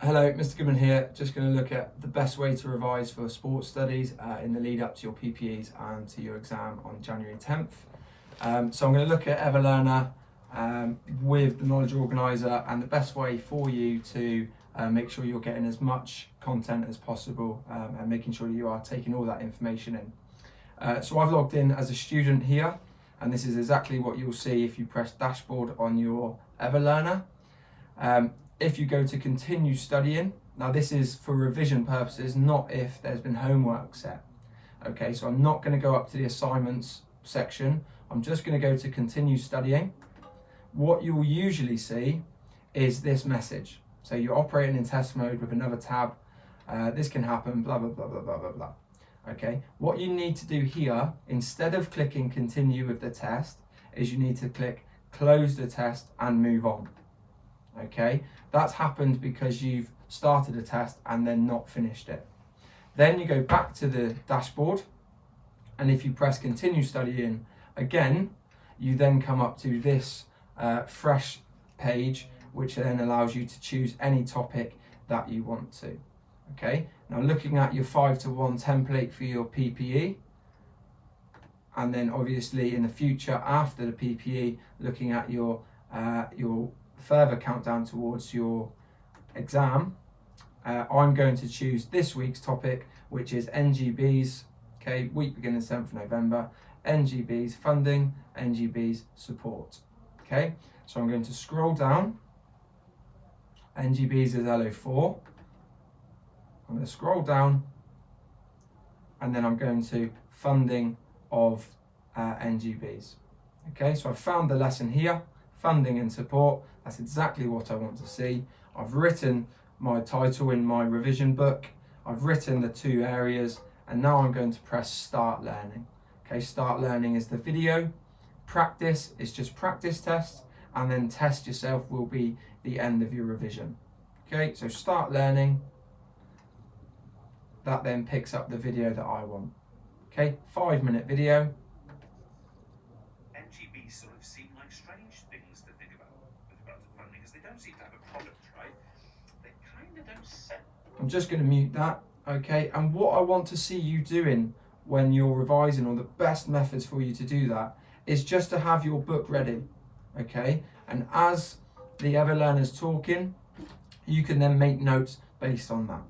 Hello, Mr Goodman here. Just going to look at the best way to revise for sports studies in the lead up to your PPEs and to your exam on January 10th. So I'm going to look at Everlearner with the Knowledge Organiser and the best way for you to make sure you're getting as much content as possible and making sure you are taking all that information in. So I've logged in as a student here, and this is exactly what you'll see if you press dashboard on your Everlearner. If you go to continue studying, now this is for revision purposes, not if there's been homework set. Okay, so I'm not going to go up to the assignments section. I'm just going to go to continue studying. What you'll usually see is this message. So you're operating in test mode with another tab. This can happen, blah, blah, blah, blah, blah, blah, blah. Okay, what you need to do here, instead of clicking continue with the test, is you need to click close the test and move on. Okay, that's happened because you've started a test and then not finished it. Then you go back to the dashboard, and if you press continue studying again, you then come up to this fresh page, which then allows you to choose any topic that you want to. Okay, now looking at your 5-to-1 template for your PPE, and then obviously in the future after the PPE, looking at your further countdown towards your exam, I'm going to choose this week's topic, which is NGBs, okay, week beginning 7th November, NGBs funding, NGBs support. Okay, so I'm going to scroll down. NGBs is LO4. I'm going to scroll down, and then I'm going to funding of NGBs. Okay, so I've found the lesson here, funding and support. That's exactly what I want to see. I've written my title in my revision book. I've written the 2 areas, and now I'm going to press start learning. Okay, start learning is the video. Practice is just practice tests, and then test yourself will be the end of your revision. Okay, so start learning. That then picks up the video that I want. Okay, 5-minute video. NGBs sort of seem like strange things to think about with regards to funding, because they don't seem to have a product, right? They kind of don't set. I'm just going to mute that. Okay, and what I want to see you doing when you're revising, or the best methods for you to do that, is just to have your book ready. Okay, and as the Everlearner's talking, you can then make notes based on that.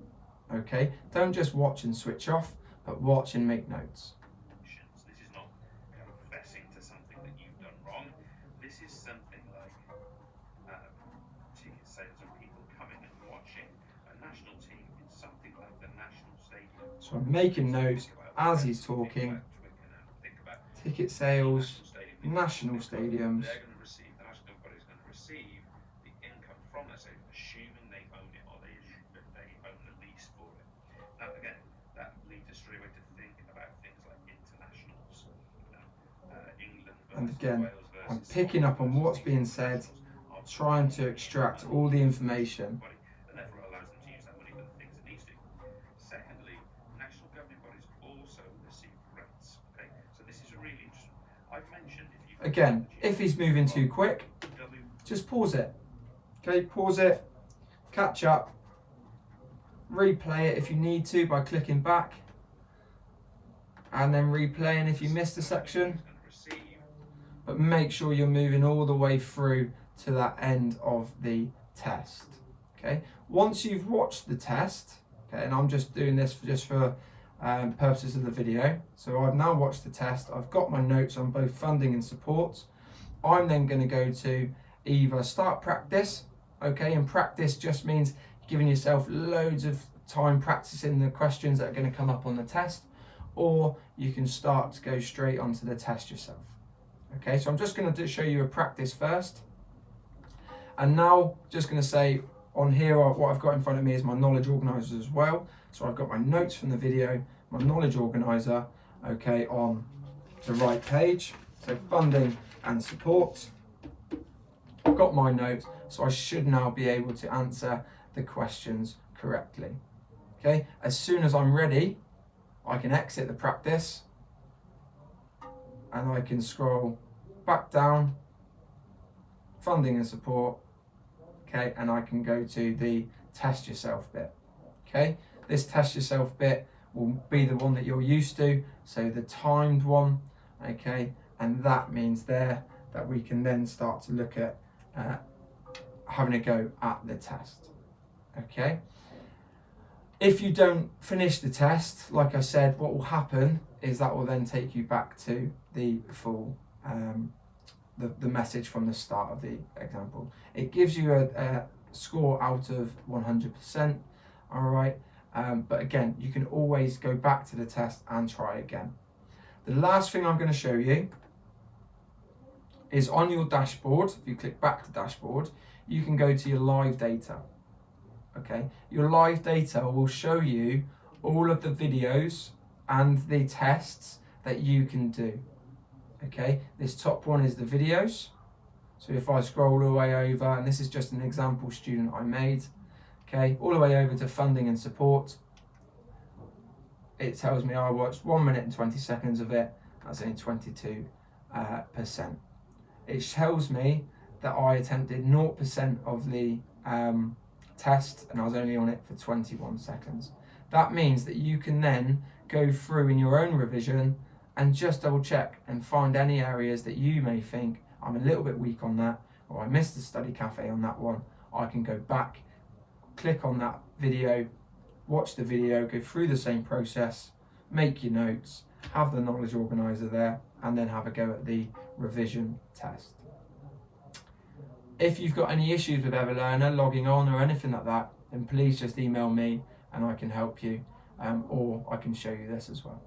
Okay, don't just watch and switch off, but watch and make notes. This is not confessing to something that you've done wrong. This is something like ticket sales and people coming and watching a national team in something like the national stadium. So I'm making notes as he's talking. Ticket sales, national stadiums. They're going to receive, the national body is going to receive the income from that stadium, assuming they own it, or they own the lease for it. Now again, that leads us straight away to think about things like internationals, England versus And again, Wales versus I'm picking up on what's being said, trying to extract all the information. and therefore allows them to use that money for the things it needs to. Secondly, national governing bodies also receive grants. Okay, so this is really interesting. I've mentioned Again, if he's moving too quick, just pause it. Okay, pause it, catch up, replay it if you need to by clicking back, and then replaying if you missed a section. But make sure you're moving all the way through to that end of the test. Okay, once you've watched the test, okay, and I'm just doing this for purposes of the video. So I've now watched the test. I've got my notes on both funding and support. I'm then going to go to either start practice. Okay, and practice just means giving yourself loads of time practicing the questions that are going to come up on the test, or you can start to go straight onto the test yourself. Okay, so I'm just going to show you a practice first, and now just going to say on here what I've got in front of me is my knowledge organizer as well. So I've got my notes from the video, my knowledge organizer, okay, on the right page. So funding and support. I've got my notes, so I should now be able to answer the questions correctly. Okay, as soon as I'm ready, I can exit the practice, and I can scroll back down, funding and support, okay, and I can go to the test yourself bit. Okay, this test yourself bit will be the one that you're used to, so the timed one. Okay, and that means there that we can then start to look at having a go at the test. Okay, if you don't finish the test, like I said, what will happen is that will then take you back to the full the message from the start of the example. It gives you a score out of 100%. All right, but again, you can always go back to the test and try again. The last thing I'm going to show you is on your dashboard. If you click back to dashboard, you can go to your live data. Okay, your live data will show you all of the videos and the tests that you can do. Okay, this top one is the videos. So if I scroll all the way over, and this is just an example student I made, okay, all the way over to funding and support, it tells me I watched 1 minute and 20 seconds of it. That's only 22%. It tells me that I attempted 0% of the test and I was only on it for 21 seconds. That means that you can then go through in your own revision and just double check and find any areas that you may think I'm a little bit weak on that, or I missed the study cafe on that one. I can go back, click on that video, watch the video, go through the same process, make your notes, have the knowledge organizer there, and then have a go at the revision test. If you've got any issues with Everlearner, logging on or anything like that, then please just email me and I can help you, or I can show you this as well.